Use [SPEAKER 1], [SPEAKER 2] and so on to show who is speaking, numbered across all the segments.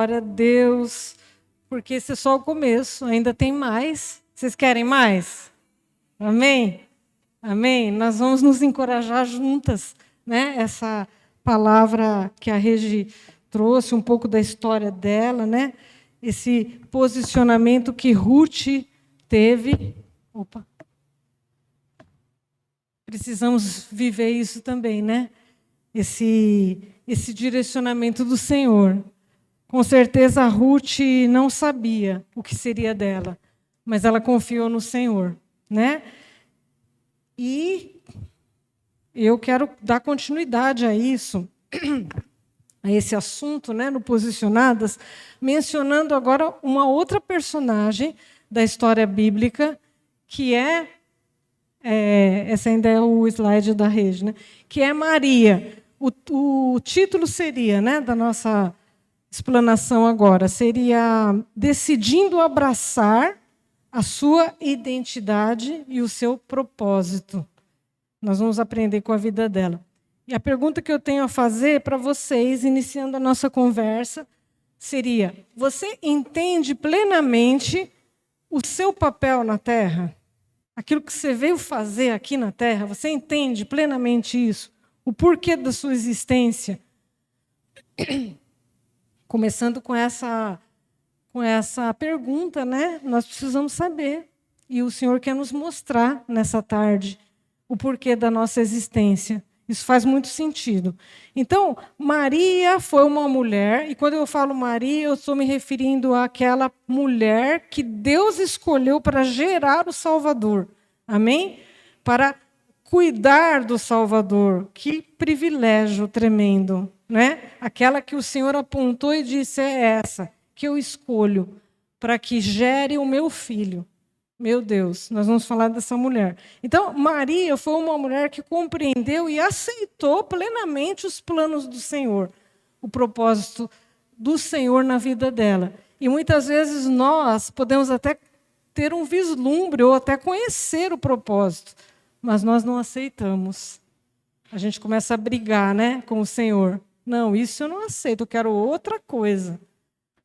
[SPEAKER 1] Glória a Deus, porque esse é só o começo, ainda tem mais. Vocês querem mais? Amém? Amém? Nós vamos nos encorajar juntas, né? Essa palavra que a Regi trouxe, um pouco da história dela, né? Esse posicionamento que Ruth teve. Opa! Precisamos viver isso também, né? Esse direcionamento do Senhor. Com certeza a Ruth não sabia o que seria dela, mas ela confiou no Senhor, né? E eu quero dar continuidade a isso, a esse assunto, né, no Posicionadas, mencionando agora uma outra personagem da história bíblica, que essa ainda é o slide da Regi, né? Que é Maria. O título seria, né, da nossa explanação agora, seria decidindo abraçar a sua identidade e o seu propósito. Nós vamos aprender com a vida dela. E a pergunta que eu tenho a fazer para vocês, iniciando a nossa conversa, seria: você entende plenamente o seu papel na Terra? Aquilo que você veio fazer aqui na Terra, você entende plenamente isso? O porquê da sua existência? Começando com essa pergunta, né? Nós precisamos saber. E o Senhor quer nos mostrar nessa tarde o porquê da nossa existência. Isso faz muito sentido. Então, Maria foi uma mulher, e quando eu falo Maria, eu estou me referindo àquela mulher que Deus escolheu para gerar o Salvador. Amém? Para cuidar do Salvador. Que privilégio tremendo, né? Aquela que o Senhor apontou e disse: é essa que eu escolho para que gere o meu filho. Meu Deus, nós vamos falar dessa mulher. Então, Maria foi uma mulher que compreendeu e aceitou plenamente os planos do Senhor, o propósito do Senhor na vida dela. E muitas vezes nós podemos até ter um vislumbre ou até conhecer o propósito, mas nós não aceitamos. A gente começa a brigar, né, com o Senhor. Não, isso eu não aceito, eu quero outra coisa.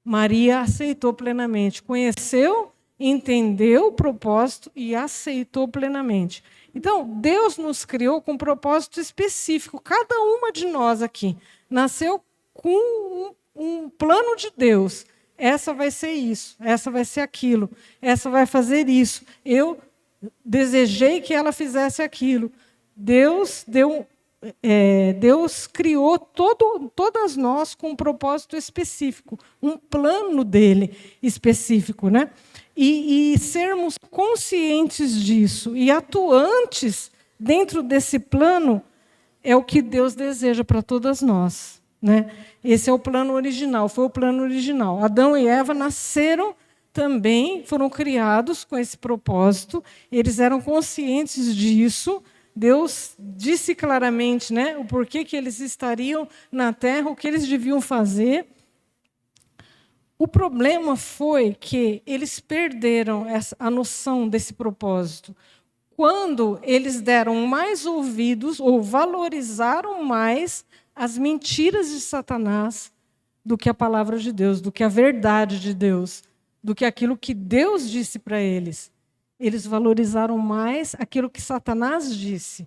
[SPEAKER 1] Maria aceitou plenamente, conheceu, entendeu o propósito e aceitou plenamente. Então, Deus nos criou com um propósito específico. Cada uma de nós aqui nasceu com um plano de Deus. Essa vai ser isso, essa vai ser aquilo, essa vai fazer isso. Eu desejei que ela fizesse aquilo. Deus criou todas nós com um propósito específico, um plano dele específico, né? E sermos conscientes disso e atuantes dentro desse plano é o que Deus deseja para todas nós, né? Esse é o plano original, foi o plano original. Adão e Eva nasceram também, foram criados com esse propósito, eles eram conscientes disso. Deus disse claramente, né, o porquê que eles estariam na terra, o que eles deviam fazer. O problema foi que eles perderam a noção desse propósito. Quando eles deram mais ouvidos ou valorizaram mais as mentiras de Satanás do que a palavra de Deus, do que a verdade de Deus, do que aquilo que Deus disse para eles. Eles valorizaram mais aquilo que Satanás disse.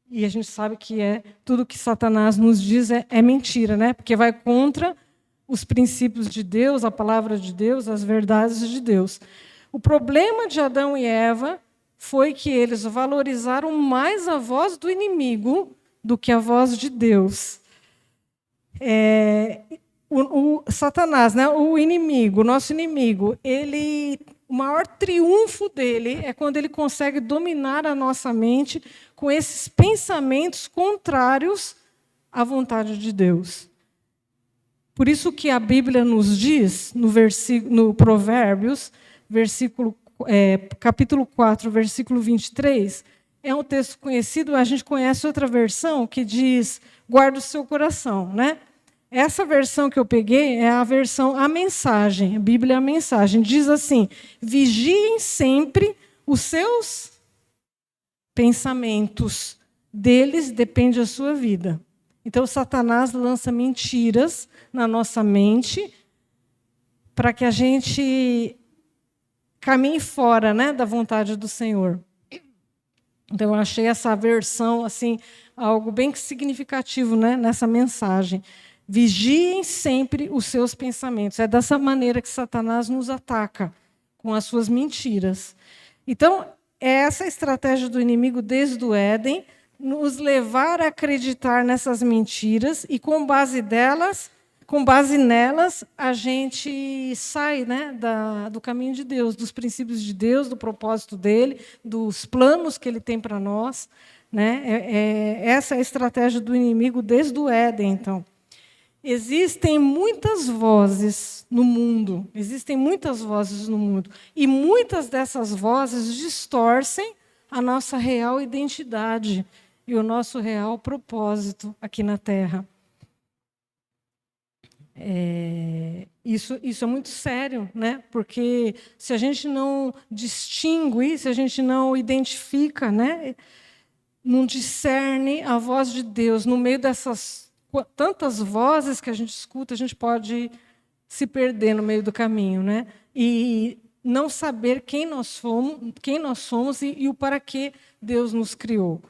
[SPEAKER 1] E a gente sabe que tudo que Satanás nos diz é mentira, né? Porque vai contra os princípios de Deus, a palavra de Deus, as verdades de Deus. O problema de Adão e Eva foi que eles valorizaram mais a voz do inimigo do que a voz de Deus. O Satanás, né? O inimigo, o nosso inimigo, o maior triunfo dele é quando ele consegue dominar a nossa mente com esses pensamentos contrários à vontade de Deus. Por isso que a Bíblia nos diz, no Provérbios, capítulo 4, versículo 23, é um texto conhecido, a gente conhece outra versão que diz: guarda o seu coração, né? Essa versão que eu peguei é a mensagem, a Bíblia é a mensagem. Diz assim: vigiem sempre os seus pensamentos, deles depende a sua vida. Então, Satanás lança mentiras na nossa mente, para que a gente caminhe fora, né, da vontade do Senhor. Então, eu achei essa versão assim, algo bem significativo, né, nessa mensagem. Vigiem sempre os seus pensamentos. É dessa maneira que Satanás nos ataca, com as suas mentiras. Então, é essa a estratégia do inimigo desde o Éden, nos levar a acreditar nessas mentiras e, com base nelas, a gente sai, né, do caminho de Deus, dos princípios de Deus, do propósito dele, dos planos que ele tem para nós. Né? Essa é a estratégia do inimigo desde o Éden, então. Existem muitas vozes no mundo, e muitas dessas vozes distorcem a nossa real identidade e o nosso real propósito aqui na Terra. Isso é muito sério, né? Porque se a gente não distingue, se a gente não identifica, né? Não discerne a voz de Deus no meio dessas tantas vozes que a gente escuta, a gente pode se perder no meio do caminho, né? E não saber quem nós somos e o para que Deus nos criou.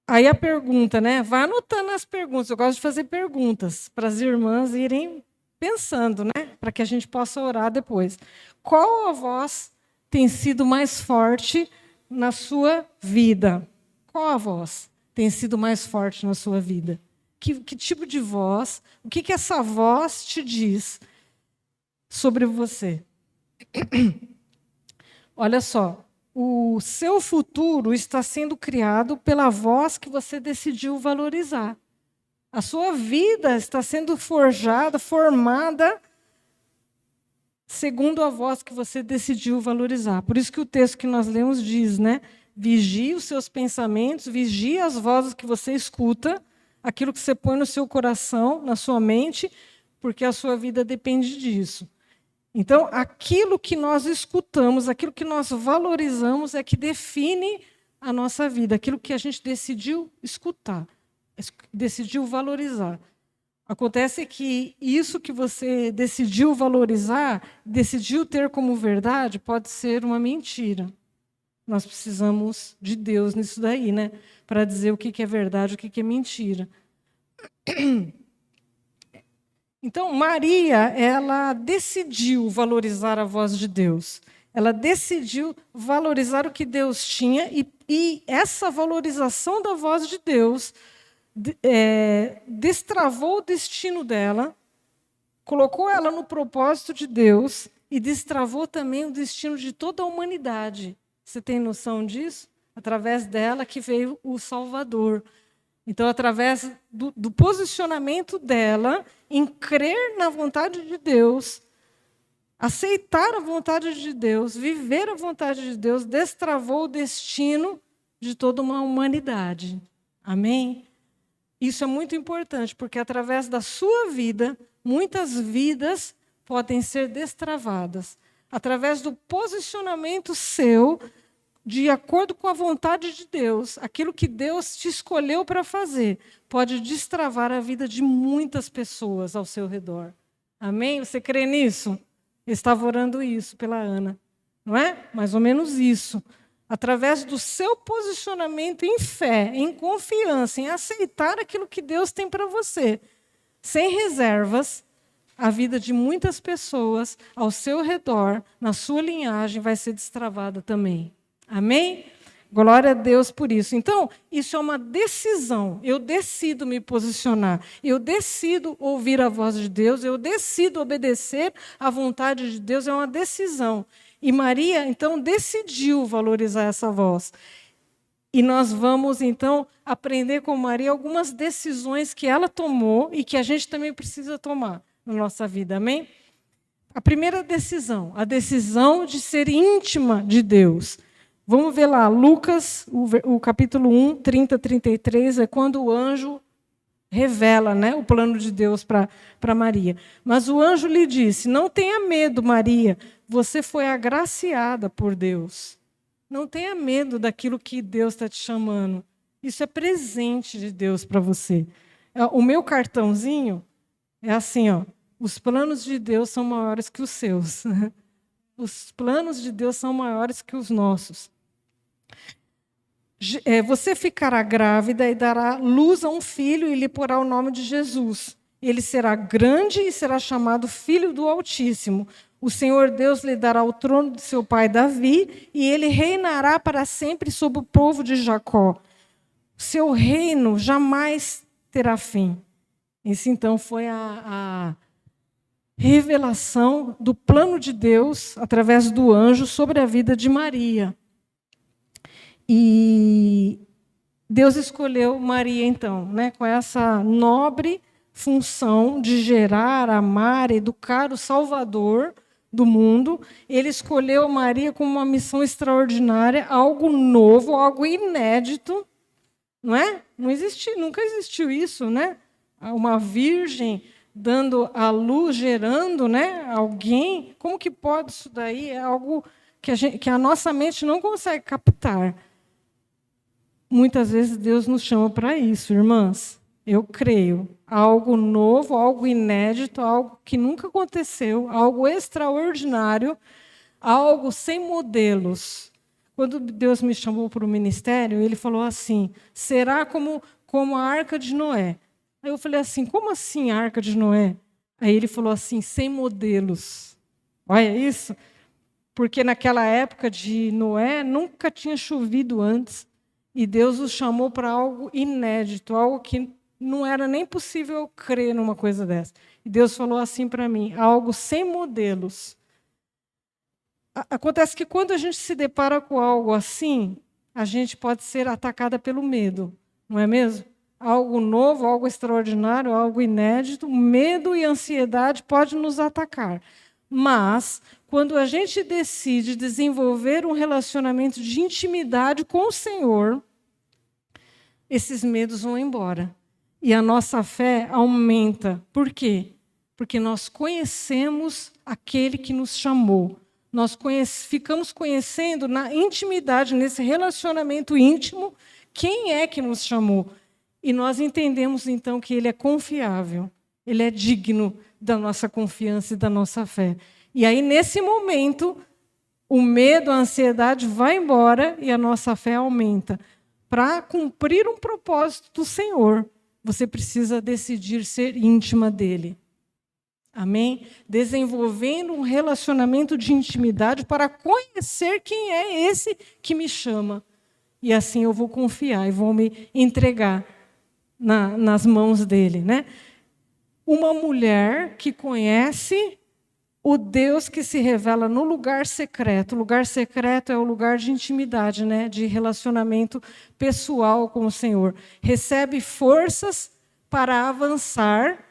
[SPEAKER 1] Aí a pergunta, né? Vai anotando as perguntas. Eu gosto de fazer perguntas para as irmãs irem pensando, né? Para que a gente possa orar depois. Qual a voz tem sido mais forte na sua vida? Qual a voz tem sido mais forte na sua vida? Que tipo de voz? O que essa voz te diz sobre você? Olha só, o seu futuro está sendo criado pela voz que você decidiu valorizar. A sua vida está sendo formada segundo a voz que você decidiu valorizar. Por isso que o texto que nós lemos diz, né? Vigie os seus pensamentos, vigie as vozes que você escuta, aquilo que você põe no seu coração, na sua mente, porque a sua vida depende disso. Então, aquilo que nós escutamos, aquilo que nós valorizamos é que define a nossa vida, aquilo que a gente decidiu escutar, decidiu valorizar. Acontece que isso que você decidiu valorizar, decidiu ter como verdade, pode ser uma mentira. Nós precisamos de Deus nisso daí, né? Para dizer o que é verdade, o que é mentira. Então, Maria, ela decidiu valorizar a voz de Deus. Ela decidiu valorizar o que Deus tinha e essa valorização da voz de Deus destravou o destino dela, colocou ela no propósito de Deus e destravou também o destino de toda a humanidade. Você tem noção disso? Através dela que veio o Salvador. Então, através do posicionamento dela em crer na vontade de Deus, aceitar a vontade de Deus, viver a vontade de Deus, destravou o destino de toda uma humanidade. Amém? Isso é muito importante, porque através da sua vida, muitas vidas podem ser destravadas. Através do posicionamento seu, de acordo com a vontade de Deus, aquilo que Deus te escolheu para fazer, pode destravar a vida de muitas pessoas ao seu redor. Amém? Você crê nisso? Eu estava orando isso pela Ana. Não é? Mais ou menos isso. Através do seu posicionamento em fé, em confiança, em aceitar aquilo que Deus tem para você, sem reservas, a vida de muitas pessoas ao seu redor, na sua linhagem, vai ser destravada também. Amém? Glória a Deus por isso. Então, isso é uma decisão. Eu decido me posicionar. Eu decido ouvir a voz de Deus. Eu decido obedecer à vontade de Deus. É uma decisão. E Maria, então, decidiu valorizar essa voz. E nós vamos, então, aprender com Maria algumas decisões que ela tomou e que a gente também precisa tomar na nossa vida. Amém? A primeira decisão, a decisão de ser íntima de Deus. Vamos ver lá, Lucas, o capítulo 1, 30, 33, é quando o anjo revela, né, o plano de Deus para Maria. Mas o anjo lhe disse, não tenha medo, Maria, você foi agraciada por Deus. Não tenha medo daquilo que Deus está te chamando. Isso é presente de Deus para você. O meu cartãozinho é assim, ó, Os planos de Deus são maiores que os seus. Os planos de Deus são maiores que os nossos. Você ficará grávida e dará luz a um filho e lhe porá o nome de Jesus. Ele será grande e será chamado Filho do Altíssimo. O Senhor Deus lhe dará o trono de seu pai Davi e ele reinará para sempre sobre o povo de Jacó. Seu reino jamais terá fim. Esse, então, foi a revelação do plano de Deus através do anjo sobre a vida de Maria. E Deus escolheu Maria, então, né, com essa nobre função de gerar, amar, educar o Salvador do mundo. Ele escolheu Maria com uma missão extraordinária, algo novo, algo inédito, não é? Nunca existiu isso, né? Uma virgem dando à luz, gerando, né, alguém. Como que pode isso daí? É algo que a nossa mente não consegue captar. Muitas vezes Deus nos chama para isso, irmãs. Eu creio. Algo novo, algo inédito, algo que nunca aconteceu, algo extraordinário, algo sem modelos. Quando Deus me chamou para o ministério, ele falou assim, será como a Arca de Noé. Aí eu falei assim, como assim a Arca de Noé? Aí ele falou assim, sem modelos. Olha isso. Porque naquela época de Noé, nunca tinha chovido antes. E Deus os chamou para algo inédito, algo que não era nem possível crer numa coisa dessa. E Deus falou assim para mim, algo sem modelos. Acontece que quando a gente se depara com algo assim, a gente pode ser atacada pelo medo, não é mesmo? Algo novo, algo extraordinário, algo inédito, medo e ansiedade podem nos atacar. Mas, quando a gente decide desenvolver um relacionamento de intimidade com o Senhor, esses medos vão embora. E a nossa fé aumenta. Por quê? Porque nós conhecemos aquele que nos chamou. Nós ficamos conhecendo na intimidade, nesse relacionamento íntimo, quem é que nos chamou. E nós entendemos, então, que ele é confiável. Ele é digno da nossa confiança e da nossa fé. E aí, nesse momento, o medo, a ansiedade vai embora e a nossa fé aumenta. Para cumprir um propósito do Senhor, você precisa decidir ser íntima dele. Amém? Desenvolvendo um relacionamento de intimidade para conhecer quem é esse que me chama. E assim eu vou confiar e vou me entregar nas mãos dele, né? Uma mulher que conhece o Deus que se revela no lugar secreto. O lugar secreto é o lugar de intimidade, né? De relacionamento pessoal com o Senhor. Recebe forças para avançar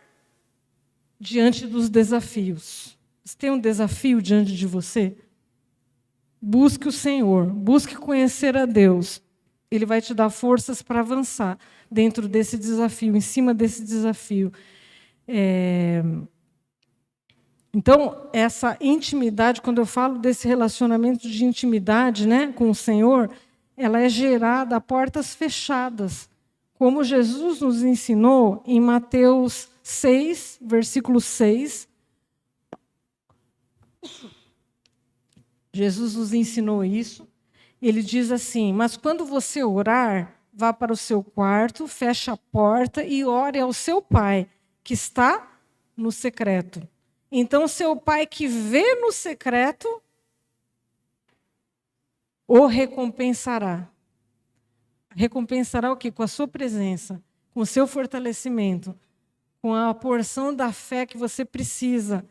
[SPEAKER 1] diante dos desafios. Você tem um desafio diante de você? Busque o Senhor, busque conhecer a Deus. Ele vai te dar forças para avançar dentro desse desafio, em cima desse desafio. Então, essa intimidade, quando eu falo desse relacionamento de intimidade, né, com o Senhor, ela é gerada a portas fechadas, como Jesus nos ensinou em Mateus 6, versículo 6. Jesus nos ensinou isso. Ele diz assim, mas quando você orar, vá para o seu quarto, feche a porta e ore ao seu Pai, que está no secreto. Então, seu Pai que vê no secreto, o recompensará. Recompensará o quê? Com a sua presença, com o seu fortalecimento, com a porção da fé que você precisa.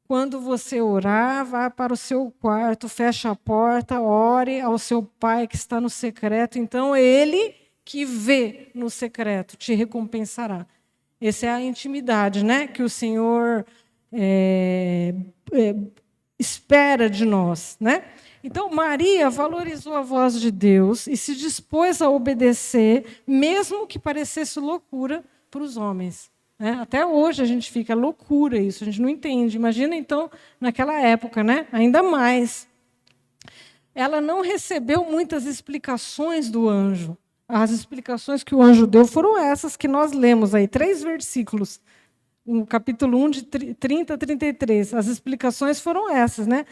[SPEAKER 1] Quando você orar, vá para o seu quarto, feche a porta, ore ao seu Pai que está no secreto. Então, ele que vê no secreto te recompensará. Essa é a intimidade, né, que o Senhor espera de nós, né? Então, Maria valorizou a voz de Deus e se dispôs a obedecer, mesmo que parecesse loucura para os homens. Né? Até hoje a gente fica loucura isso, a gente não entende. Imagina, então, naquela época, né? Ainda mais. Ela não recebeu muitas explicações do anjo. As explicações que o anjo deu foram essas que nós lemos aí, 3 versículos. no capítulo 1, de 30 a 33. As explicações foram essas, né?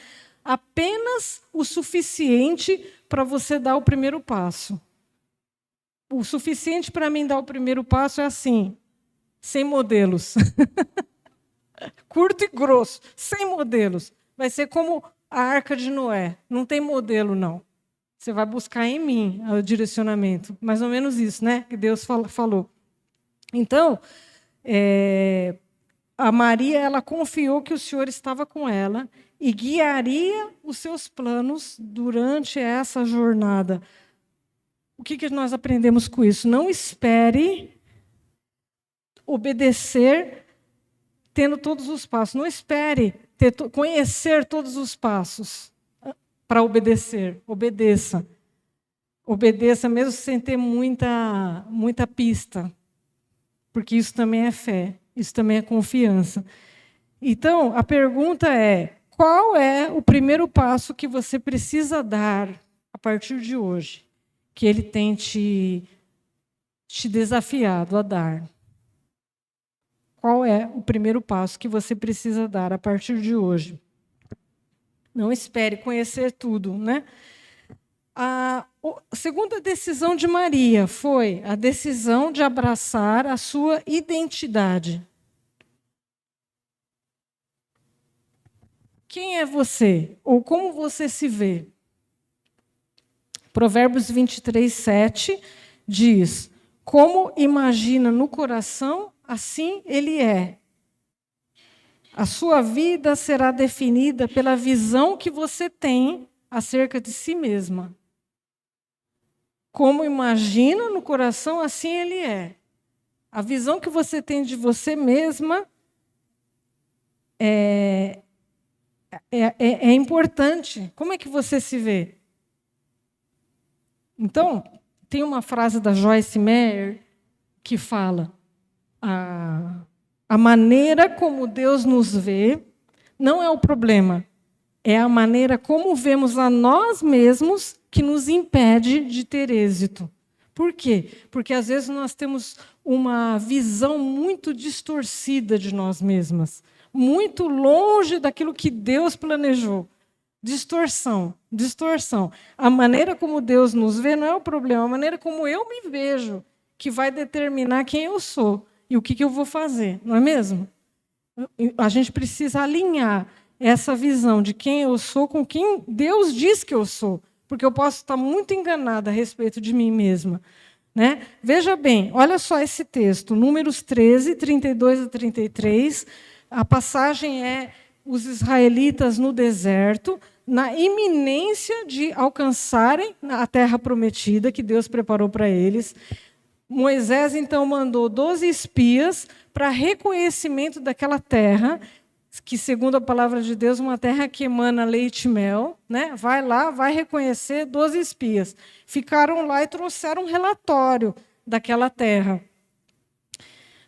[SPEAKER 1] Apenas o suficiente para você dar o primeiro passo. O suficiente para mim dar o primeiro passo é assim, sem modelos. Curto e grosso, sem modelos. Vai ser como a Arca de Noé. Não tem modelo, não. Você vai buscar em mim o direcionamento. Mais ou menos isso, né? Que Deus falou. Então, a Maria, ela confiou que o Senhor estava com ela e guiaria os seus planos durante essa jornada. O que nós aprendemos com isso? Não espere obedecer tendo todos os passos. Não espere conhecer todos os passos para obedecer. Obedeça. Obedeça mesmo sem ter muita pista. Porque isso também é fé. Isso também é confiança. Então, a pergunta é: qual é o primeiro passo que você precisa dar a partir de hoje? Que ele tem te desafiado a dar? Qual é o primeiro passo que você precisa dar a partir de hoje? Não espere conhecer tudo, né? A segunda decisão de Maria foi a decisão de abraçar a sua identidade. Quem é você? Ou como você se vê? Provérbios 23, 7 diz: como imagina no coração, assim ele é. A sua vida será definida pela visão que você tem acerca de si mesma. Como imagina no coração, assim ele é. A visão que você tem de você mesma é importante. Como é que você se vê? Então, tem uma frase da Joyce Meyer que fala: a maneira como Deus nos vê não é o problema, é a maneira como vemos a nós mesmos que nos impede de ter êxito. Por quê? Porque às vezes nós temos uma visão muito distorcida de nós mesmas, muito longe daquilo que Deus planejou. Distorção. A maneira como Deus nos vê não é o problema, a maneira como eu me vejo que vai determinar quem eu sou e o que eu vou fazer, não é mesmo? A gente precisa alinhar essa visão de quem eu sou com quem Deus diz que eu sou, porque eu posso estar muito enganada a respeito de mim mesma, né? Veja bem, olha só esse texto, Números 13, 32 a 33, a passagem é os israelitas no deserto, na iminência de alcançarem a terra prometida que Deus preparou para eles. Moisés, então, mandou 12 espias para reconhecimento daquela terra, que, segundo a palavra de Deus, uma terra que emana leite e mel, né? Vai lá, vai reconhecer 12 espias. Ficaram lá e trouxeram um relatório daquela terra.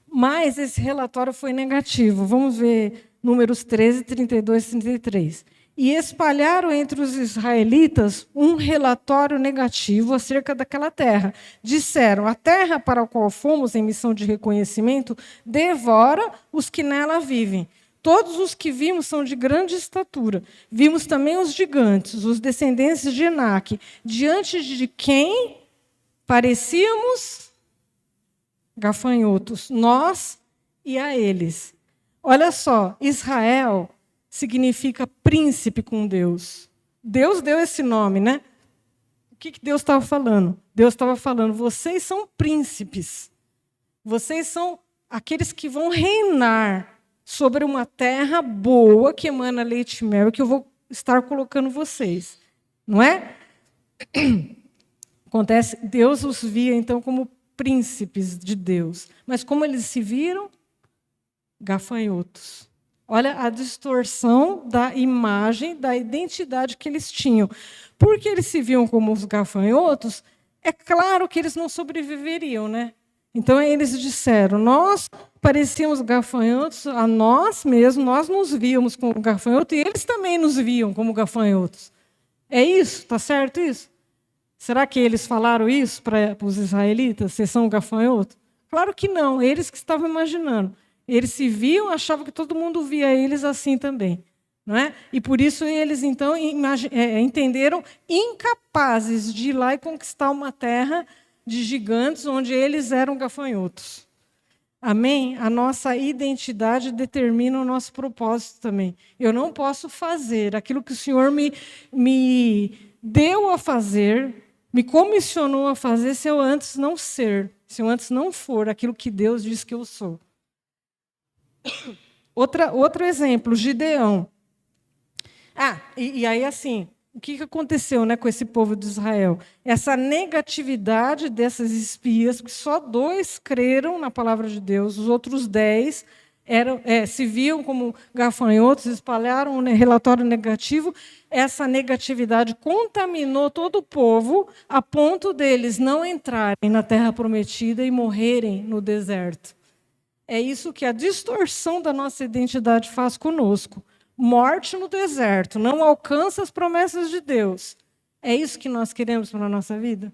[SPEAKER 1] Mas esse relatório foi negativo. Vamos ver Números 13, 32 e 33. E espalharam entre os israelitas um relatório negativo acerca daquela terra. Disseram: a terra para a qual fomos em missão de reconhecimento devora os que nela vivem. Todos os que vimos são de grande estatura. Vimos também os gigantes, os descendentes de Enaque, diante de quem parecíamos gafanhotos, nós e a eles. Olha só, Israel significa príncipe com Deus. Deus deu esse nome, né? O que Deus estava falando? Deus estava falando: vocês são príncipes. Vocês são aqueles que vão reinar sobre uma terra boa que emana leite e mel, que eu vou estar colocando vocês. Não é? Acontece, Deus os via, então, como príncipes de Deus. Mas como eles se viram? Gafanhotos. Olha a distorção da imagem, da identidade que eles tinham. Porque eles se viam como os gafanhotos, é claro que eles não sobreviveriam, né? Então eles disseram: nós parecíamos gafanhotos a nós mesmos, nós nos víamos como gafanhotos e eles também nos viam como gafanhotos. É isso? Está certo isso? Será que eles falaram isso para os israelitas? Vocês são gafanhotos? Claro que não, eles que estavam imaginando. Eles se viam, achavam que todo mundo via eles assim também. Não é? E por isso eles, então, entenderam incapazes de ir lá e conquistar uma terra de gigantes onde eles eram gafanhotos. Amém? A nossa identidade determina o nosso propósito também. Eu não posso fazer aquilo que o Senhor me deu a fazer, me comissionou a fazer, se eu antes não ser, se eu antes não for aquilo que Deus diz que eu sou. Outro exemplo, Gideão. E aí, assim, o que aconteceu, né, com esse povo de Israel? Essa negatividade dessas espias, porque só 2 creram na palavra de Deus, os outros 10 se viam como gafanhotos, espalharam um relatório negativo. Essa negatividade contaminou todo o povo, a ponto deles não entrarem na terra prometida e morrerem no deserto. É isso que a distorção da nossa identidade faz conosco. Morte no deserto, não alcança as promessas de Deus. É isso que nós queremos para a nossa vida?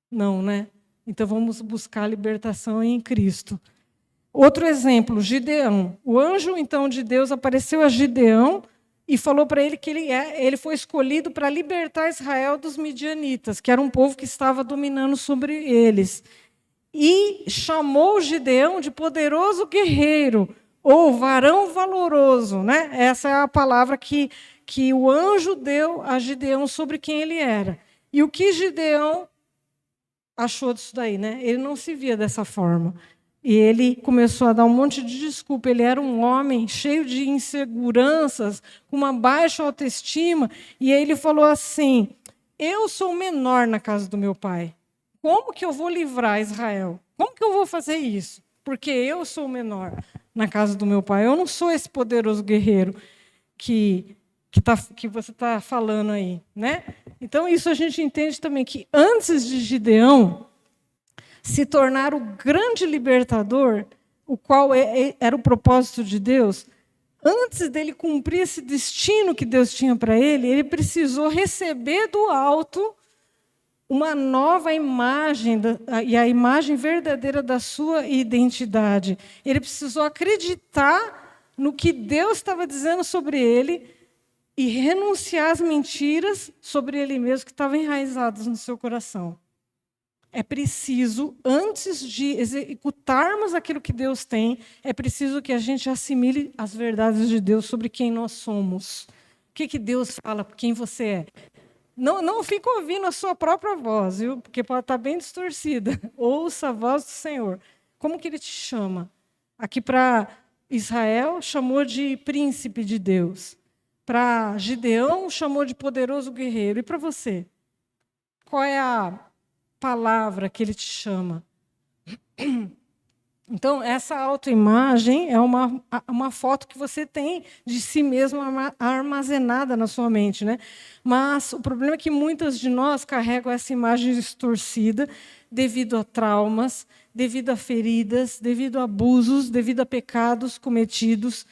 [SPEAKER 1] Não, né? Então vamos buscar a libertação em Cristo. Outro exemplo, Gideão. O anjo, então, de Deus apareceu a Gideão e falou para ele que ele foi escolhido para libertar Israel dos midianitas, que era um povo que estava dominando sobre eles. E chamou Gideão de poderoso guerreiro, ou varão valoroso, né? Essa é a palavra que o anjo deu a Gideão sobre quem ele era. E o que Gideão achou disso daí, né? Ele não se via dessa forma. E ele começou a dar um monte de desculpa. Ele era um homem cheio de inseguranças, com uma baixa autoestima. E aí ele falou assim: eu sou o menor na casa do meu pai. Como que eu vou livrar Israel? Como que eu vou fazer isso? Porque eu sou o menor na casa do meu pai. Eu não sou esse poderoso guerreiro que você está falando aí, né? Então, isso a gente entende também, que antes de Gideão se tornar o grande libertador, o qual era o propósito de Deus, antes dele cumprir esse destino que Deus tinha para ele precisou receber do alto uma nova imagem, e a imagem verdadeira da sua identidade. Ele precisou acreditar no que Deus estava dizendo sobre ele e renunciar às mentiras sobre ele mesmo que estavam enraizadas no seu coração. É preciso, antes de executarmos aquilo que Deus tem, é preciso que a gente assimile as verdades de Deus sobre quem nós somos. O que Deus fala, quem você é. Não fica ouvindo a sua própria voz, viu? Porque pode estar bem distorcida. Ouça a voz do Senhor. Como que ele te chama? Aqui para Israel, chamou de príncipe de Deus. Para Gideão, chamou de poderoso guerreiro. E para você? Qual é a palavra que ele te chama? Então, essa autoimagem é uma foto que você tem de si mesmo armazenada na sua mente, né? Mas o problema é que muitas de nós carregam essa imagem distorcida devido a traumas, devido a feridas, devido a abusos, devido a pecados cometidos.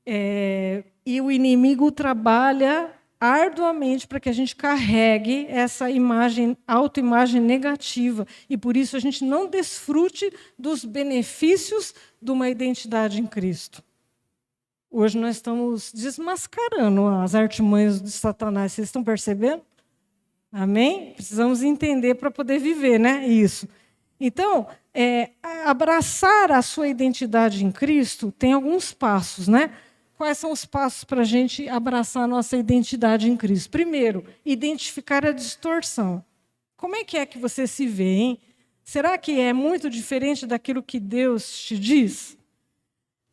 [SPEAKER 1] E o inimigo trabalha arduamente para que a gente carregue essa autoimagem negativa, e por isso a gente não desfrute dos benefícios de uma identidade em Cristo. Hoje nós estamos desmascarando as artimanhas de Satanás, vocês estão percebendo? Amém? Precisamos entender para poder viver, né? Isso. Então, abraçar a sua identidade em Cristo tem alguns passos, né? Quais são os passos para a gente abraçar a nossa identidade em Cristo? Primeiro, identificar a distorção. Como é que você se vê, hein? Será que é muito diferente daquilo que Deus te diz?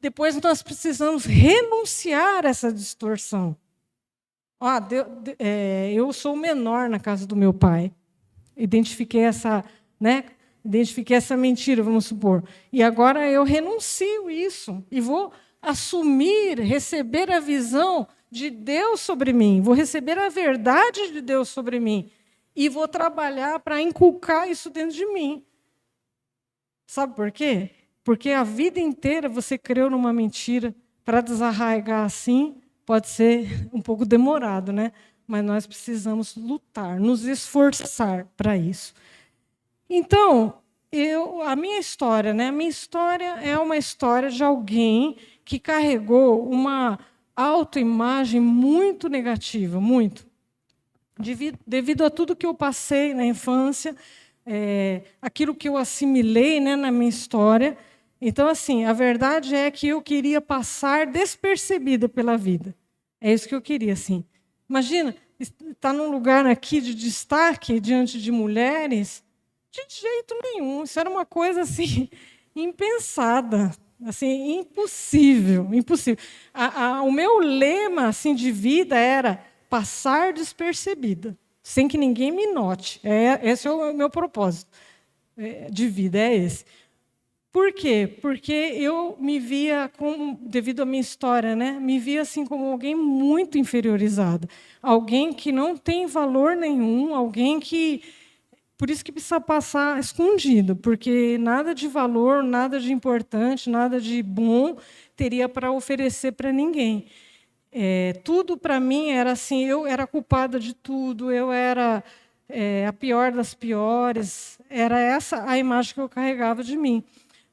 [SPEAKER 1] Depois nós precisamos renunciar a essa distorção. Eu sou o menor na casa do meu pai. Identifiquei essa mentira, vamos supor. E agora eu renuncio isso e vou assumir, receber a visão de Deus sobre mim, vou receber a verdade de Deus sobre mim e vou trabalhar para inculcar isso dentro de mim. Sabe por quê? Porque a vida inteira você creu numa mentira. Para desarraigar assim, pode ser um pouco demorado, né? Mas nós precisamos lutar, nos esforçar para isso. Então, a minha história, né? A minha história é uma história de alguém que carregou uma autoimagem muito negativa, muito. Devido a tudo que eu passei na infância, aquilo que eu assimilei, né, na minha história. Então, assim, a verdade é que eu queria passar despercebida pela vida. É isso que eu queria, assim. Imagina, estar num lugar aqui de destaque diante de mulheres, de jeito nenhum. Isso era uma coisa assim impensada, assim, impossível, impossível. O meu lema assim de vida era passar despercebida, sem que ninguém me note. Esse é o meu propósito de vida, é esse. Por quê? Porque eu me via, devido à minha história, né, me via assim como alguém muito inferiorizado, alguém que não tem valor nenhum, alguém que por isso que precisa passar escondido, porque nada de valor, nada de importante, nada de bom teria para oferecer para ninguém. Tudo para mim era assim, eu era culpada de tudo, eu era a pior das piores, era essa a imagem que eu carregava de mim.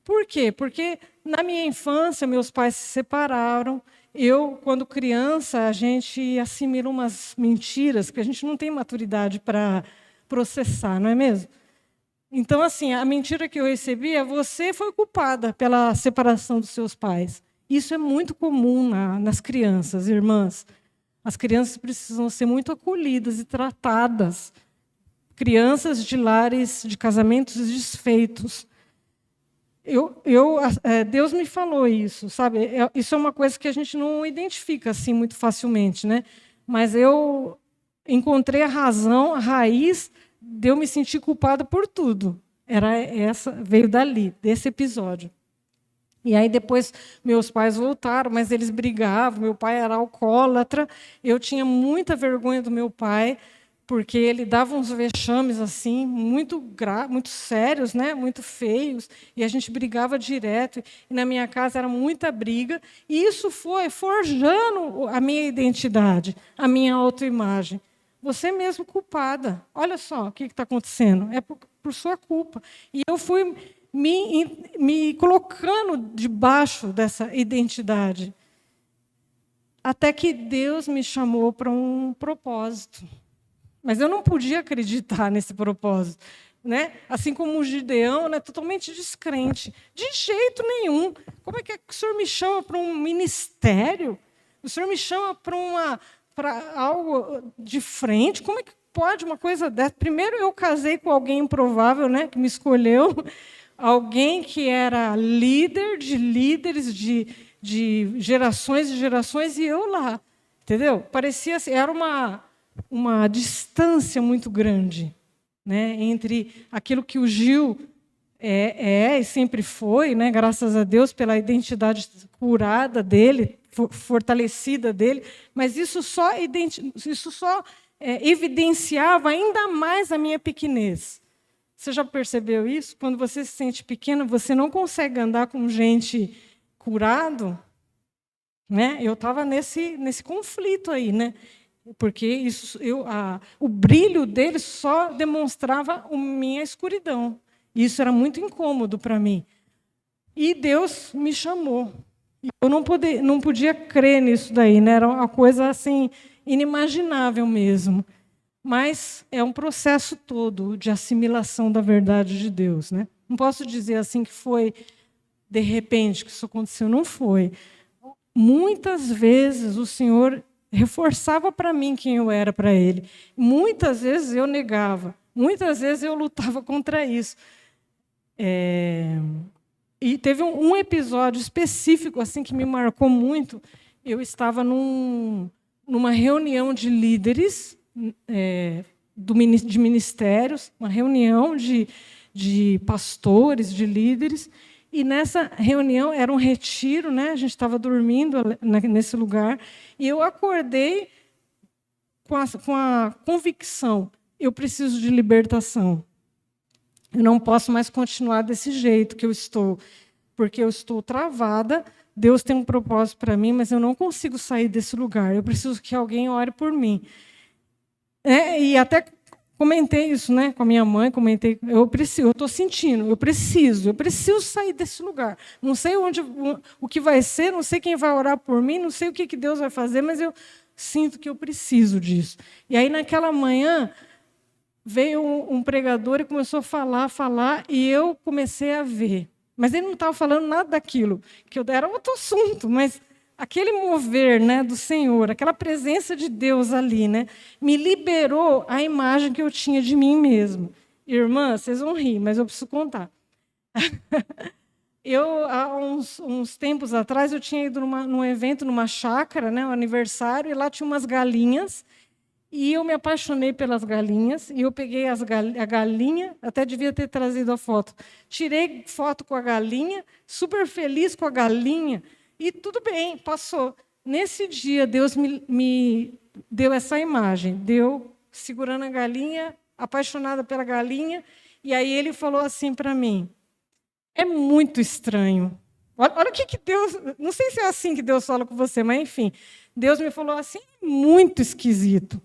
[SPEAKER 1] Por quê? Porque na minha infância meus pais se separaram. Eu, quando criança, a gente assimila umas mentiras que a gente não tem maturidade para processar, não é mesmo? Então, assim, a mentira que eu recebi é: você foi culpada pela separação dos seus pais. Isso é muito comum nas crianças, irmãs. As crianças precisam ser muito acolhidas e tratadas. Crianças de lares, de casamentos desfeitos. Deus me falou isso, sabe? Isso é uma coisa que a gente não identifica assim muito facilmente, né? Mas eu encontrei a razão, a raiz de eu me sentir culpada por tudo. Veio dali, desse episódio. E aí depois meus pais voltaram, mas eles brigavam. Meu pai era alcoólatra. Eu tinha muita vergonha do meu pai, porque ele dava uns vexames assim, muito sérios, né? Muito feios, e a gente brigava direto. E na minha casa era muita briga, e isso foi forjando a minha identidade, a minha autoimagem. Você mesmo culpada. Olha só o que está acontecendo. É por sua culpa. E eu fui me colocando debaixo dessa identidade, até que Deus me chamou para um propósito. Mas eu não podia acreditar nesse propósito, né? Assim como o Gideão, né, totalmente descrente. De jeito nenhum. Como é que o senhor me chama para um ministério? O senhor me chama para algo de frente? Como é que pode uma coisa dessa? Primeiro, eu casei com alguém improvável, né, que me escolheu. Alguém que era líder de líderes de gerações e gerações, e eu lá. Entendeu? Parecia assim, era uma distância muito grande, né, entre aquilo que o Gil e sempre foi, né, graças a Deus pela identidade curada dele, fortalecida dele, mas isso só evidenciava ainda mais a minha pequenez. Você já percebeu isso? Quando você se sente pequeno, você não consegue andar com gente curado, né? Eu estava nesse conflito aí, né? Porque o brilho dele só demonstrava a minha escuridão. Isso era muito incômodo para mim. E Deus me chamou. Eu não podia crer nisso daí, né? Era uma coisa assim inimaginável mesmo. Mas é um processo todo de assimilação da verdade de Deus, né? Não posso dizer assim que foi de repente que isso aconteceu. Não foi. Muitas vezes o Senhor reforçava para mim quem eu era para Ele. Muitas vezes eu negava. Muitas vezes eu lutava contra isso. E teve um episódio específico assim que me marcou muito. Eu estava numa reunião de líderes de ministérios, uma reunião de pastores, de líderes, e nessa reunião era um retiro, né? A gente estava dormindo nesse lugar, e eu acordei com a convicção: eu preciso de libertação. Eu não posso mais continuar desse jeito que eu estou, porque eu estou travada. Deus tem um propósito para mim, mas eu não consigo sair desse lugar. Eu preciso que alguém ore por mim. E até comentei isso, né, com a minha mãe, comentei, eu estou sentindo, eu preciso sair desse lugar. Não sei o que vai ser, não sei quem vai orar por mim, não sei o que Deus vai fazer, mas eu sinto que eu preciso disso. E aí, naquela manhã, veio um pregador e começou a falar, e eu comecei a ver. Mas ele não estava falando nada daquilo, que eu era outro assunto, mas aquele mover, né, do Senhor, aquela presença de Deus ali, né, me liberou a imagem que eu tinha de mim mesmo. Irmã, vocês vão rir, mas eu preciso contar. Há uns tempos atrás, eu tinha ido num evento, numa chácara, né, um aniversário, e lá tinha umas galinhas, e eu me apaixonei pelas galinhas, e eu peguei a galinha, até devia ter trazido a foto. Tirei foto com a galinha, super feliz com a galinha, e tudo bem, passou. Nesse dia, Deus me deu essa imagem, deu segurando a galinha, apaixonada pela galinha, e aí ele falou assim para mim, é muito estranho. Olha o que Deus... Não sei se é assim que Deus fala com você, mas enfim. Deus me falou assim, muito esquisito.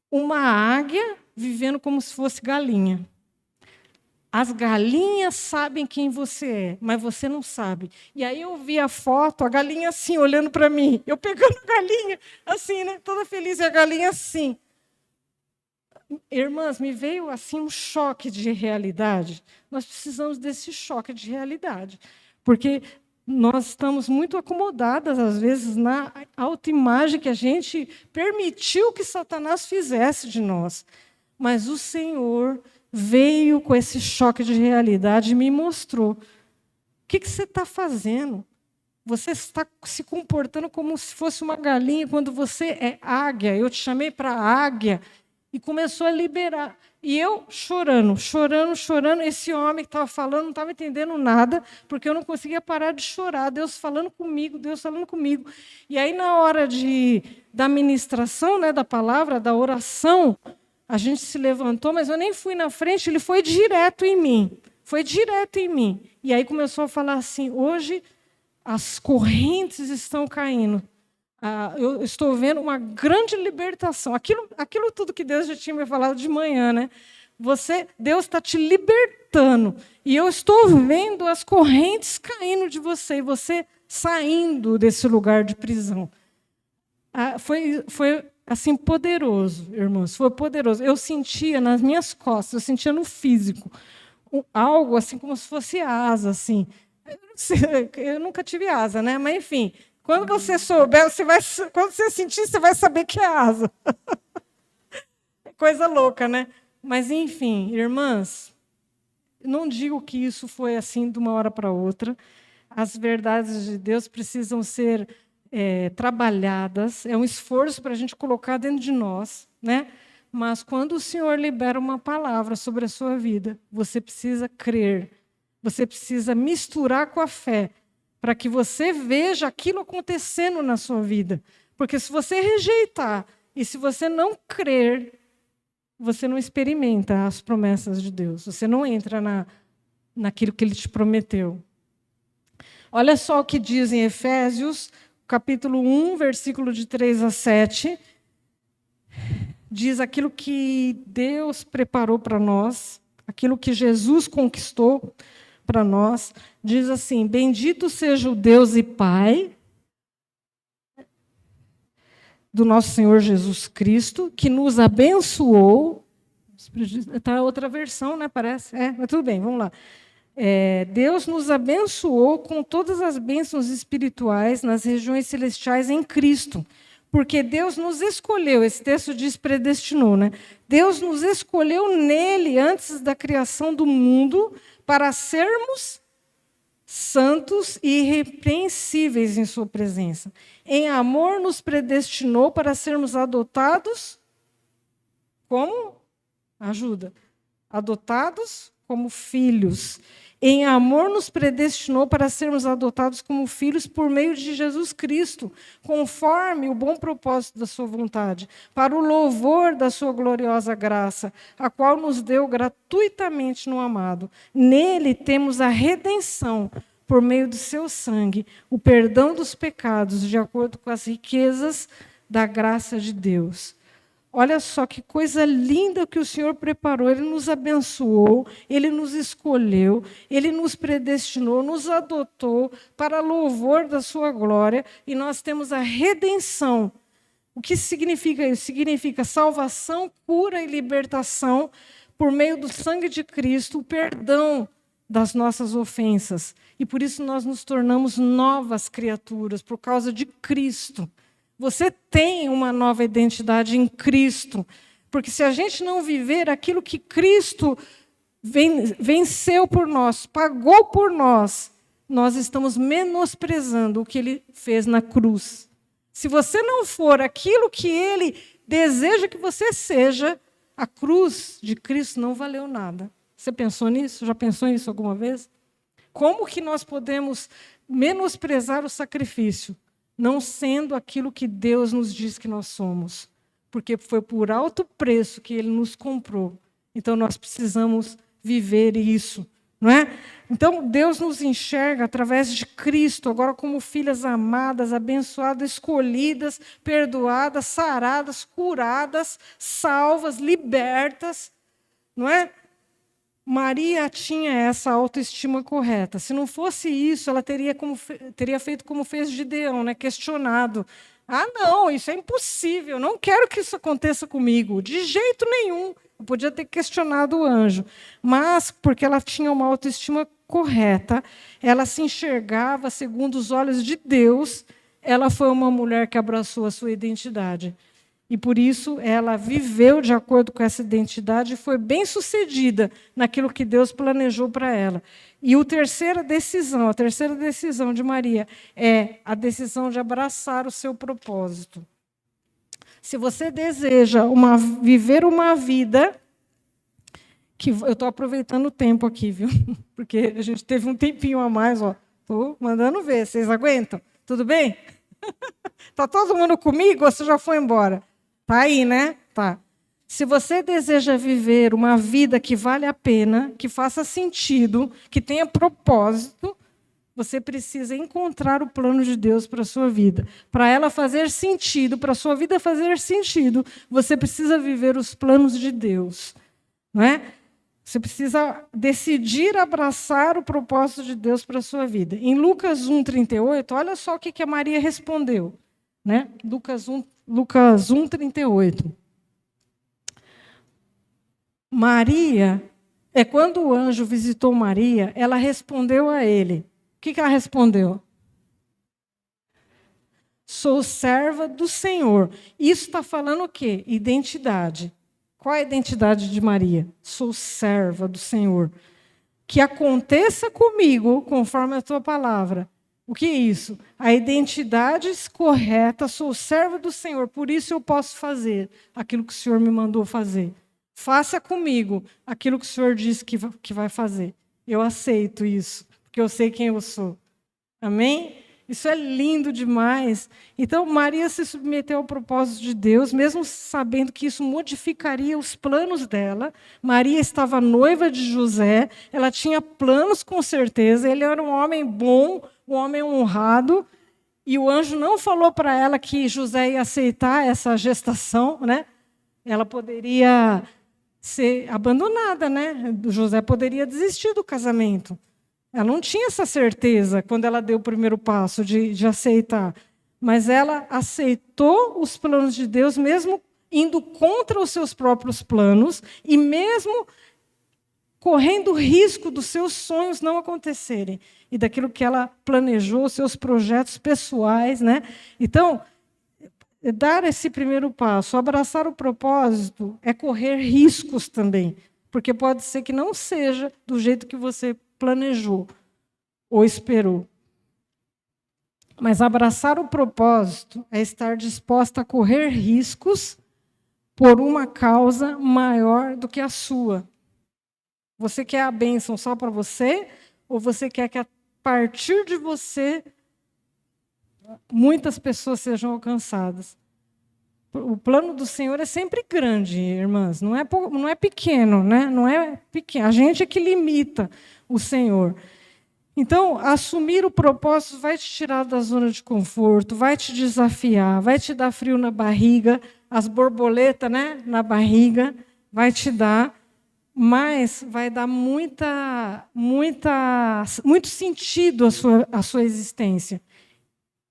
[SPEAKER 1] Uma águia vivendo como se fosse galinha. As galinhas sabem quem você é, mas você não sabe. E aí eu vi a foto, a galinha assim, olhando para mim. Eu pegando a galinha, assim, né? Toda feliz, e a galinha assim. Irmãs, me veio assim um choque de realidade. Nós precisamos desse choque de realidade. Porque nós estamos muito acomodadas, às vezes, na autoimagem que a gente permitiu que Satanás fizesse de nós. Mas o Senhor veio com esse choque de realidade e me mostrou. O que você está fazendo? Você está se comportando como se fosse uma galinha quando você é águia. Eu te chamei para águia. E começou a liberar. E eu chorando. Esse homem que estava falando não estava entendendo nada, porque eu não conseguia parar de chorar. Deus falando comigo. E aí, na hora da ministração, né, da palavra, da oração, a gente se levantou, mas eu nem fui na frente, ele foi direto em mim. E aí começou a falar assim, hoje as correntes estão caindo. Eu estou vendo uma grande libertação. Aquilo tudo que Deus já tinha me falado de manhã, né? Deus está te libertando. E eu estou vendo as correntes caindo de você, e você saindo desse lugar de prisão. Foi assim, poderoso, irmãos. Foi poderoso. Eu sentia nas minhas costas, eu sentia no físico, algo assim como se fosse asa, assim. Eu nunca tive asa, né? Mas, enfim... Quando você souber, quando você sentir, você vai saber que é asa. Coisa louca, né? Mas, enfim, irmãs, não digo que isso foi assim de uma hora para outra. As verdades de Deus precisam ser trabalhadas. É um esforço para a gente colocar dentro de nós, né? Mas quando o Senhor libera uma palavra sobre a sua vida, você precisa crer. Você precisa misturar com a fé, para que você veja aquilo acontecendo na sua vida. Porque se você rejeitar e se você não crer, você não experimenta as promessas de Deus. Você não entra naquilo que Ele te prometeu. Olha só o que diz em Efésios, capítulo 1, versículo de 3 a 7. Diz aquilo que Deus preparou para nós, aquilo que Jesus conquistou para nós. Diz assim, bendito seja o Deus e Pai do nosso Senhor Jesus Cristo, que nos abençoou. Está outra versão, né? Parece. Mas tudo bem, vamos lá. Deus nos abençoou com todas as bênçãos espirituais nas regiões celestiais em Cristo. Porque Deus nos escolheu, esse texto diz predestinou, né? Deus nos escolheu nele antes da criação do mundo para sermos santos e irrepreensíveis em sua presença. Em amor nos predestinou para sermos adotados como? Ajuda. Adotados como filhos. Em amor nos predestinou para sermos adotados como filhos por meio de Jesus Cristo, conforme o bom propósito da sua vontade, para o louvor da sua gloriosa graça, a qual nos deu gratuitamente no amado. Nele temos a redenção, por meio do seu sangue, o perdão dos pecados, de acordo com as riquezas da graça de Deus. Olha só que coisa linda que o Senhor preparou. Ele nos abençoou, Ele nos escolheu, Ele nos predestinou, nos adotou para louvor da sua glória, e nós temos a redenção. O que significa isso? Significa salvação, cura e libertação por meio do sangue de Cristo, o perdão das nossas ofensas. E por isso nós nos tornamos novas criaturas, por causa de Cristo. Você tem uma nova identidade em Cristo, porque se a gente não viver aquilo que Cristo venceu por nós, pagou por nós, nós estamos menosprezando o que Ele fez na cruz. Se você não for aquilo que Ele deseja que você seja, a cruz de Cristo não valeu nada. Você pensou nisso? Já pensou nisso alguma vez? Como que nós podemos menosprezar o sacrifício, não sendo aquilo que Deus nos diz que nós somos? Porque foi por alto preço que Ele nos comprou. Então, nós precisamos viver isso, não é? Então, Deus nos enxerga através de Cristo, agora como filhas amadas, abençoadas, escolhidas, perdoadas, saradas, curadas, salvas, libertas, não é? Maria tinha essa autoestima correta. Se não fosse isso, ela teria feito como fez Gideão, né? Questionado. Ah, não, isso é impossível, não quero que isso aconteça comigo, de jeito nenhum. Eu podia ter questionado o anjo, mas porque ela tinha uma autoestima correta, ela se enxergava segundo os olhos de Deus, ela foi uma mulher que abraçou a sua identidade. E por isso ela viveu de acordo com essa identidade e foi bem-sucedida naquilo que Deus planejou para ela. E a terceira decisão de Maria é a decisão de abraçar o seu propósito. Se você deseja viver uma vida, que eu estou aproveitando o tempo aqui, viu? Porque a gente teve um tempinho a mais, estou mandando ver, vocês aguentam? Tudo bem? Está todo mundo comigo ou você já foi embora? Está aí, né? Tá. Se você deseja viver uma vida que vale a pena, que faça sentido, que tenha propósito, você precisa encontrar o plano de Deus para a sua vida. Para ela fazer sentido, para a sua vida fazer sentido, você precisa viver os planos de Deus. Não é? Você precisa decidir abraçar o propósito de Deus para a sua vida. Em Lucas 1,38, olha só o que a Maria respondeu. Né? Lucas 1,38. Maria, quando o anjo visitou Maria, ela respondeu a ele. O que ela respondeu? Sou serva do Senhor. Isso está falando o quê? Identidade. Qual é a identidade de Maria? Sou serva do Senhor. Que aconteça comigo conforme a tua palavra. O que é isso? A identidade correta, sou serva do Senhor, por isso eu posso fazer aquilo que o Senhor me mandou fazer. Faça comigo aquilo que o Senhor disse que vai fazer. Eu aceito isso, porque eu sei quem eu sou. Amém? Isso é lindo demais. Então, Maria se submeteu ao propósito de Deus, mesmo sabendo que isso modificaria os planos dela. Maria estava noiva de José, ela tinha planos com certeza, ele era um homem bom, um homem honrado, e o anjo não falou para ela que José ia aceitar essa gestação, né? Ela poderia ser abandonada, né? José poderia desistir do casamento. Ela não tinha essa certeza quando ela deu o primeiro passo de aceitar. Mas ela aceitou os planos de Deus, mesmo indo contra os seus próprios planos e mesmo correndo risco dos seus sonhos não acontecerem e daquilo que ela planejou, seus projetos pessoais, né? Então, dar esse primeiro passo, abraçar o propósito, é correr riscos também, porque pode ser que não seja do jeito que você planejou ou esperou. Mas abraçar o propósito é estar disposta a correr riscos por uma causa maior do que a sua. Você quer a bênção só para você? Ou você quer que a partir de você muitas pessoas sejam alcançadas? O plano do Senhor é sempre grande, irmãs. Não é pequeno, né? Não é pequeno. A gente é que limita o Senhor. Então, assumir o propósito vai te tirar da zona de conforto, vai te desafiar, vai te dar frio na barriga, as borboletas, né, na barriga, vai te dar, mas vai dar muito sentido à sua existência.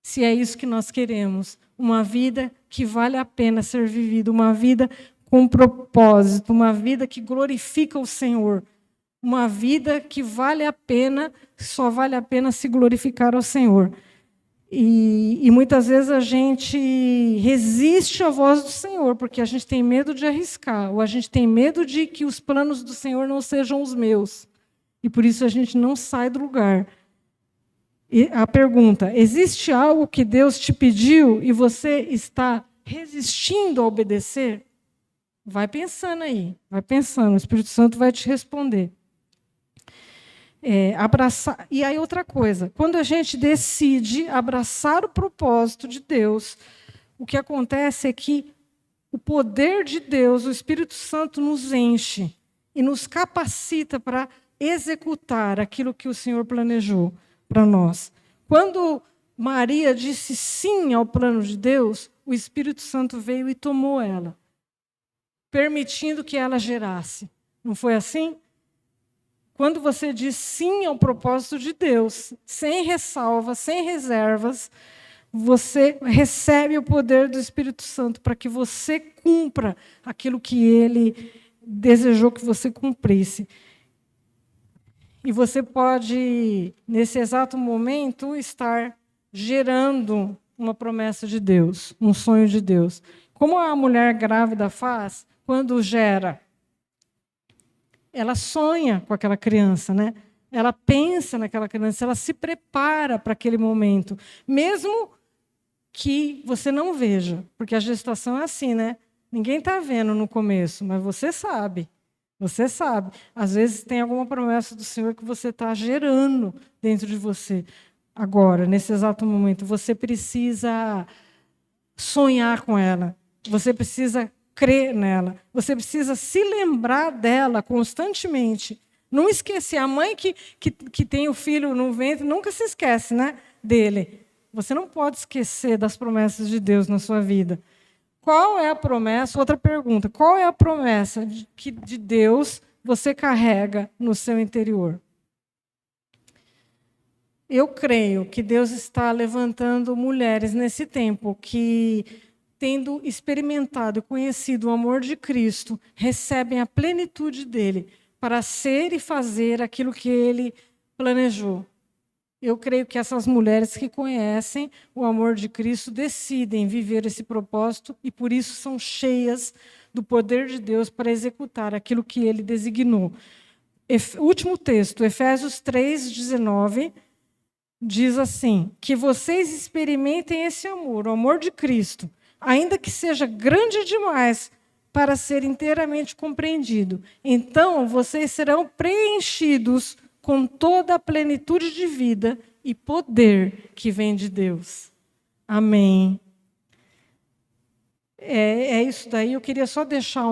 [SPEAKER 1] Se é isso que nós queremos, uma vida que vale a pena ser vivida, uma vida com propósito, uma vida que glorifica o Senhor, uma vida que vale a pena, só vale a pena se glorificar ao Senhor. E muitas vezes a gente resiste à voz do Senhor, porque a gente tem medo de arriscar, ou a gente tem medo de que os planos do Senhor não sejam os meus. E por isso a gente não sai do lugar. E a pergunta: existe algo que Deus te pediu e você está resistindo a obedecer? Vai pensando aí, vai pensando, o Espírito Santo vai te responder. Abraçar. E aí outra coisa, quando a gente decide abraçar o propósito de Deus, o que acontece é que o poder de Deus, o Espírito Santo, nos enche e nos capacita para executar aquilo que o Senhor planejou para nós. Quando Maria disse sim ao plano de Deus, o Espírito Santo veio e tomou ela, permitindo que ela gerasse. Não foi assim? Quando você diz sim ao propósito de Deus, sem ressalvas, sem reservas, você recebe o poder do Espírito Santo para que você cumpra aquilo que Ele desejou que você cumprisse. E você pode, nesse exato momento, estar gerando uma promessa de Deus, um sonho de Deus. Como a mulher grávida faz quando gera? Ela sonha com aquela criança, né? Ela pensa naquela criança, ela se prepara para aquele momento, mesmo que você não veja, porque a gestação é assim, né? Ninguém está vendo no começo, mas você sabe. Você sabe. Às vezes tem alguma promessa do Senhor que você está gerando dentro de você. Agora, nesse exato momento, você precisa sonhar com ela. Você precisa crer nela. Você precisa se lembrar dela constantemente. Não esquecer. A mãe que tem o filho no ventre nunca se esquece, né, dele. Você não pode esquecer das promessas de Deus na sua vida. Qual é a promessa? Outra pergunta. Qual é a promessa de Deus você carrega no seu interior? Eu creio que Deus está levantando mulheres nesse tempo que, tendo experimentado e conhecido o amor de Cristo, recebem a plenitude dele para ser e fazer aquilo que ele planejou. Eu creio que essas mulheres que conhecem o amor de Cristo decidem viver esse propósito e, por isso, são cheias do poder de Deus para executar aquilo que ele designou. Último texto, Efésios 3:19, diz assim: que vocês experimentem esse amor, o amor de Cristo, ainda que seja grande demais para ser inteiramente compreendido. Então, vocês serão preenchidos com toda a plenitude de vida e poder que vem de Deus. Amém. É isso daí. Eu queria só deixar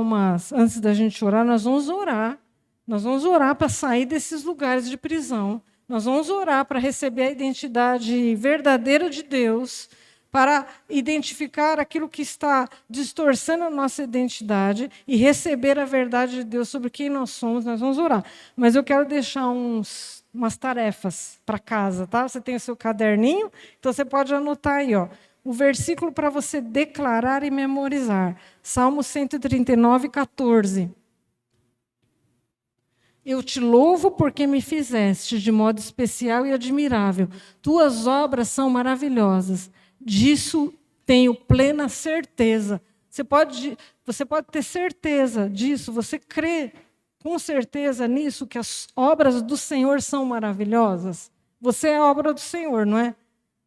[SPEAKER 1] antes da gente orar, nós vamos orar. Nós vamos orar para sair desses lugares de prisão. Nós vamos orar para receber a identidade verdadeira de Deus, para identificar aquilo que está distorcendo a nossa identidade e receber a verdade de Deus sobre quem nós somos. Nós vamos orar. Mas eu quero deixar umas tarefas para casa, tá? Você tem o seu caderninho, então você pode anotar aí, ó, o versículo para você declarar e memorizar. Salmo 139:14. Eu te louvo porque me fizeste de modo especial e admirável. Tuas obras são maravilhosas. Disso tenho plena certeza. Você pode ter certeza disso, você crê com certeza nisso, que as obras do Senhor são maravilhosas. Você é a obra do Senhor, não é?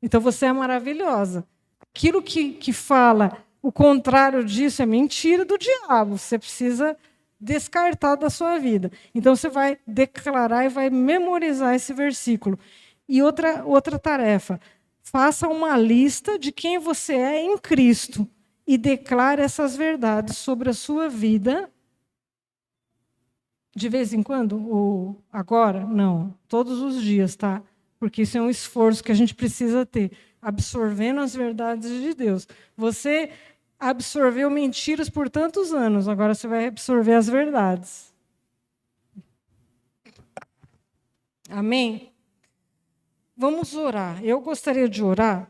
[SPEAKER 1] Então você é maravilhosa. Aquilo que fala o contrário disso é mentira do diabo. Você precisa descartar da sua vida. Então você vai declarar e vai memorizar esse versículo. E outra tarefa: faça uma lista de quem você é em Cristo e declare essas verdades sobre a sua vida. De vez em quando? Ou agora? Não. Todos os dias, tá? porque isso é um esforço que a gente precisa ter, absorvendo as verdades de Deus. Você absorveu mentiras por tantos anos, agora você vai absorver as verdades. Amém? Vamos orar. Eu gostaria de orar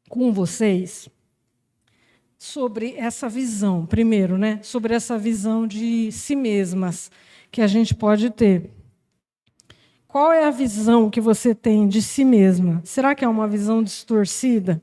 [SPEAKER 1] com vocês sobre essa visão, primeiro, né? Sobre essa visão de si mesmas que a gente pode ter. Qual é a visão que você tem de si mesma? Será que é uma visão distorcida?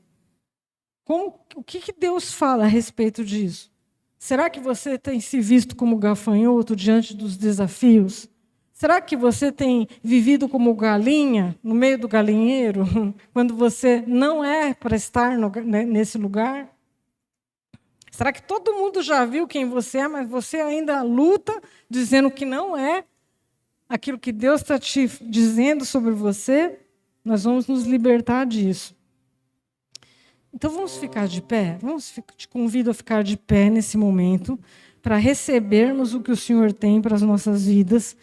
[SPEAKER 1] O que Deus fala a respeito disso? Será que você tem se visto como gafanhoto diante dos desafios? Será que você tem vivido como galinha no meio do galinheiro, quando você não é para estar nesse lugar? Será que todo mundo já viu quem você é, mas você ainda luta dizendo que não é aquilo que Deus está te dizendo sobre você? Nós vamos nos libertar disso. Então vamos ficar de pé? Te convido a ficar de pé nesse momento para recebermos o que o Senhor tem para as nossas vidas.